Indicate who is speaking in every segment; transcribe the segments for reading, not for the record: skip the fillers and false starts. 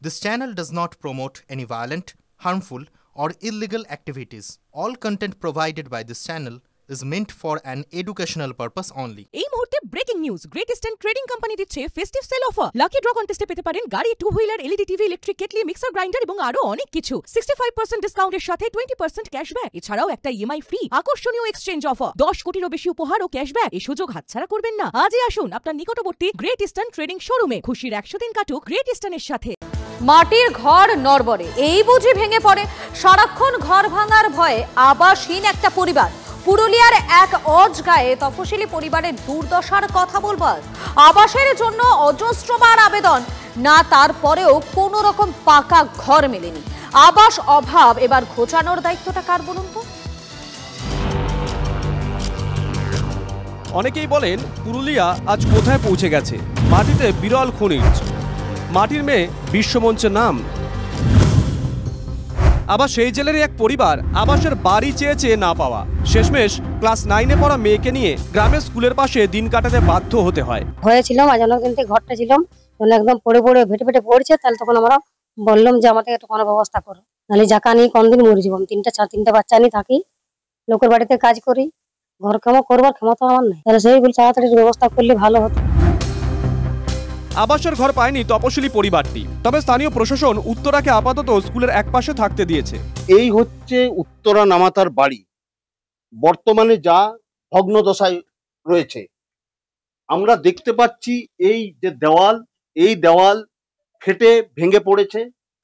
Speaker 1: This channel does not promote any violent, harmful, or illegal activities. All content provided by this channel is meant for an educational purpose only.
Speaker 2: এই মুহূর্তে breaking news, great eastern trading company দিচ্ছে festive sale offer. Lucky draw কন্টেস্টে পেতে পারেন গাড়ি, two wheeler, LED TV, electric kettle, mixer grinder এবং আরো অনেক কিছু। 65% ডিসকাউন্টের সাথে 20% ক্যাশব্যাক, এছাড়াও একটা ইএমআই ফ্রি, আকর্ষণীয় এক্সচেঞ্জ অফার, 10 কোটিরও বেশি উপহার ও ক্যাশব্যাক। এই সুযোগ হাতছাড়া করবেন না। আজই আসুন আপনার নিকটবর্তী গ্রেট ইস্টার্ন ট্রেডিং শোরুমে। খুশির 100 দিন কাটুক গ্রেট ইস্টার্নের সাথে।
Speaker 3: মাটির ঘর নড়বড়ে, এই বুঝি ভেঙে পড়ে। সারাক্ষণ ঘর ভাঙার ভয়ে আবাসহীন একটা পরিবার। পুরুলিয়ার এক অজগায়ে তপশিলি পরিবারের দুর্দশার কথা বলব। আবাসের জন্য অজস্রবার আবেদন, না তারপরেও কোনো রকম পাকা ঘর মেলেনি। আবাস অভাব এবার ঘোচানোর দায়িত্বটা কার বলুন তো?
Speaker 4: অনেকেই বলেন পুরুলিয়া আজ কোথায় পৌঁছে গেছে। মাটিতে বিরল খনিজ, মাটির মেয়ে বিশ্বমঞ্চের নাম। আবার সেই জেলেরই এক পরিবার আবাসের বাড়ি চেয়ে না পাওয়া, শেষমেশ ক্লাস 9-এ পড়া মেয়েকে নিয়ে গ্রামের স্কুলের পাশে দিন কাটাতে বাধ্য হতে হয়।
Speaker 5: হয়েছিলাম আজ অনেকদিন থেকে ঘরটা ছিলাম, একদম পড়ে ভেটে পড়ছে। তাহলে তখন আমরা বললাম যে আমাদের একটু কোনো ব্যবস্থা করো, নাহলে জাকা নিয়ে কোনদিন মরে যাবো। আমি তিনটা বাচ্চা নিয়ে থাকি, লোকের বাড়িতে কাজ করি, ঘর কামও করবার ক্ষমতা আমার নাই। তাহলে সেই বল তাড়াতাড়ি ব্যবস্থা করলে ভালো হতো।
Speaker 4: আবাসের ঘর পায়নি তপশিলি পরিবারটি, তবে স্থানীয় প্রশাসন উত্তরাকে আপাতত স্কুলের একপাশে থাকতে দিয়েছে।
Speaker 6: এই হচ্ছে উত্তরা নামাতার বাড়ি, বর্তমানে যা ভগ্ন দশায় রয়েছে। আমরা দেখতে পাচ্ছি এই যে দেওয়াল, এই দেওয়াল ফেটে ভেঙে পড়েছে।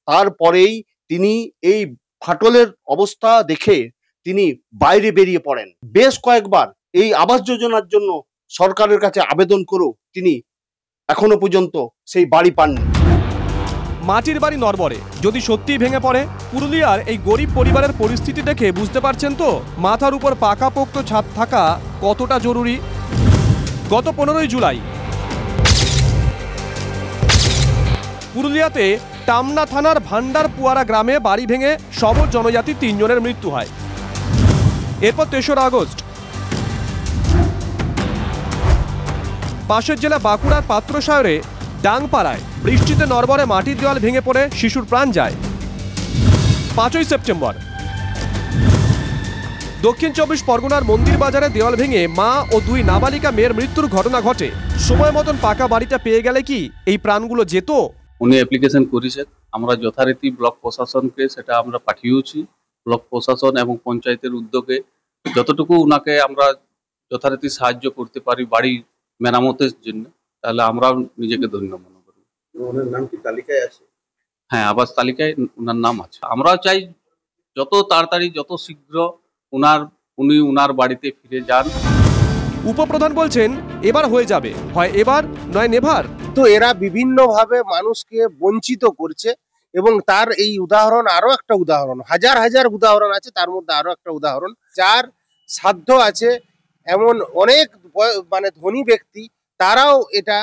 Speaker 6: তারপরেই তিনি এই ফাটলের অবস্থা দেখে তিনি বাইরে বেরিয়ে পড়েন। বেশ কয়েকবার এই আবাস যোজনার জন্য সরকারের কাছে আবেদন করেও তিনি এখনো পর্যন্ত সেই বাড়ি পাননি।
Speaker 4: মাটির বাড়ি নড়বড়ে, যদি সত্যিই ভেঙে পড়ে। পুরুলিয়ার এই গরিব পরিবারের পরিস্থিতি দেখে বুঝতে পারছেন তো মাথার উপর পাকাপোক্ত ছাদ থাকা কতটা জরুরি। গত 15ই জুলাই পুরুলিয়াতে টামনা থানার ভান্ডার পুয়ারা গ্রামে বাড়ি ভেঙে সবজ জনজাতি 3 জনের মৃত্যু হয়। এরপর 3রা আগস্ট পাশের জেলা বাঁকুড়ার পাত্রসায়রে ডাংপাড়ায় বৃষ্টিতে নড়বড়ে মাটির দেওয়াল ভেঙে পড়ে শিশুর প্রাণ যায়। 5ই সেপ্টেম্বর দক্ষিণ 24 পরগনার মন্দির বাজারে দেওয়াল ভেঙে মা ও 2 নাবালিকা মেয়ের মৃত্যুর ঘটনা ঘটে। সময় মতন পাকা বাড়িটা পেয়ে গেলে কি এই প্রাণগুলো যেত?
Speaker 7: উনি অ্যাপ্লিকেশন করেছেন, আমরা যথারীতি ব্লক প্রশাসনকে সেটা আমরা পাঠিয়েছি। ব্লক প্রশাসন এবং পঞ্চায়েতের উদ্যোগে যতটুকু উনাকে আমরা যথারীতি সাহায্য করতে পারি বাড়ি মেরামতের জন্য, তাহলে আমরাও নিজেকে ধন্য মনে করি।
Speaker 6: ওনার নাম কি তালিকায় আছে?
Speaker 7: হ্যাঁ, আবাস তালিকায় ওনার নাম আছে। আমরা চাই যত তাড়াতাড়ি যত শীঘ্র উনি উনার বাড়িতে ফিরে যান।
Speaker 4: উপপ্রধান বলছেন এবার হয়ে যাবে, হয় এবার নয় নেভার।
Speaker 8: তো এরা বিভিন্নভাবে মানুষকে বঞ্চিত করছে এবং তার এই উদাহরণ আরো একটা উদাহরণ, হাজার উদাহরণ আছে, তার মধ্যে আরো একটা উদাহরণ। যার সাধ্য আছে এমন অনেক ধনী ব্যক্তি, তারাও এটা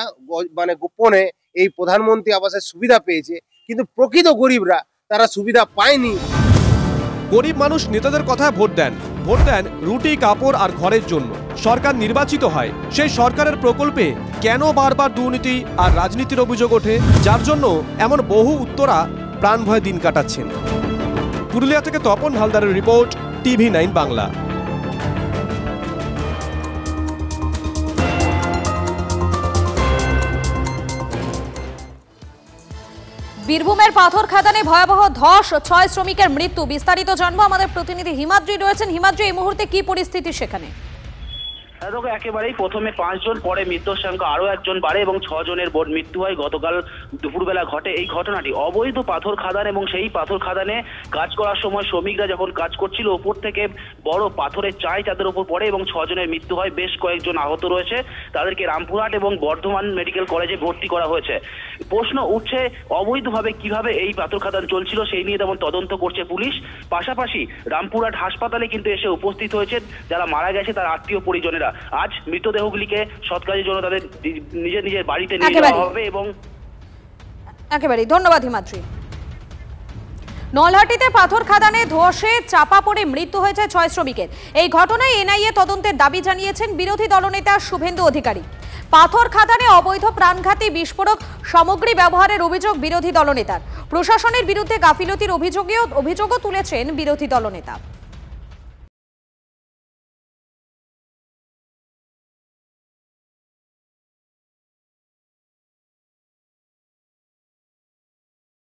Speaker 8: গোপনে এই প্রধানমন্ত্রী আবাসের সুবিধা পেয়েছে, কিন্তু প্রকৃত গরিবরা তারা সুবিধা পায়নি।
Speaker 4: গরিব মানুষ নেতাদের কথায় ভোট দেন রুটি, কাপড় আর ঘরের জন্য। সরকার নির্বাচিত হয়, সেই সরকারের প্রকল্পে কেন বারবার দুর্নীতি আর রাজনীতির অভিযোগ ওঠে, যার জন্য এমন বহু উত্তরা প্রাণ ভয়ে দিন কাটাচ্ছেন। পুরুলিয়া থেকে তপন হালদারের রিপোর্ট, TV9 বাংলা।
Speaker 3: বীরভূমের পাথর খাদানে ভয়াবহ ধস, 6 শ্রমিকের মৃত্যু। বিস্তারিত জানবো, আমাদের প্রতিনিধি হিমাদ্রি রয়েছেন। হিমাদ্রি, এই মুহূর্তে কি পরিস্থিতি সেখানে?
Speaker 9: একেবারেই প্রথমে 5 জন, পরে মৃত্যুর সংখ্যা আরো 1 জন বাড়ে এবং 6 জনের মৃত্যু হয়। গতকাল দুপুরবেলা ঘটে এই ঘটনাটি। অবৈধ পাথর খাদান এবং সেই পাথর খাদানে কাজ করার সময় শ্রমিকরা যখন কাজ করছিল, উপর থেকে বড় পাথরের চাই তাদের উপর পড়ে এবং 6 জনের মৃত্যু হয়। বেশ কয়েকজন আহত রয়েছে, তাদেরকে রামপুরহাট এবং বর্ধমান মেডিকেল কলেজে ভর্তি করা হয়েছে। প্রশ্ন উঠছে অবৈধভাবে কিভাবে এই পাথর খাদান চলছিল, সেই নিয়ে তেমন তদন্ত করছে পুলিশ। পাশাপাশি রামপুরহাট হাসপাতালে কিন্তু এসে উপস্থিত হয়েছে যারা মারা গেছে তার আত্মীয় পরিজনেরা। আজ মৃতদেহগুলিকে সৎকারের জন্য তাদের নিজের বাড়িতে নিয়ে যাওয়া হবে। এবং
Speaker 3: একেবারে ধন্যবাদ হিমাদ্রি। নলহাটিতে পাথর খাদানে ধসে চাপা পড়ে মৃত্যু হয়েছে 6 শ্রমিকের। এই ঘটনায় এনআইএ তদন্তের দাবি জানিয়েছেন বিরোধী দলনেতা শুভেন্দু অধিকারী। পাথর খাদানে অবৈধ প্রাণঘাতী বিস্ফোরক সামগ্রী ব্যবহারের অভিযোগ বিরোধী দলনেতার। প্রশাসনের বিরুদ্ধে গাফিলতির অভিযোগও তুলেছেন বিরোধী দলনেতা।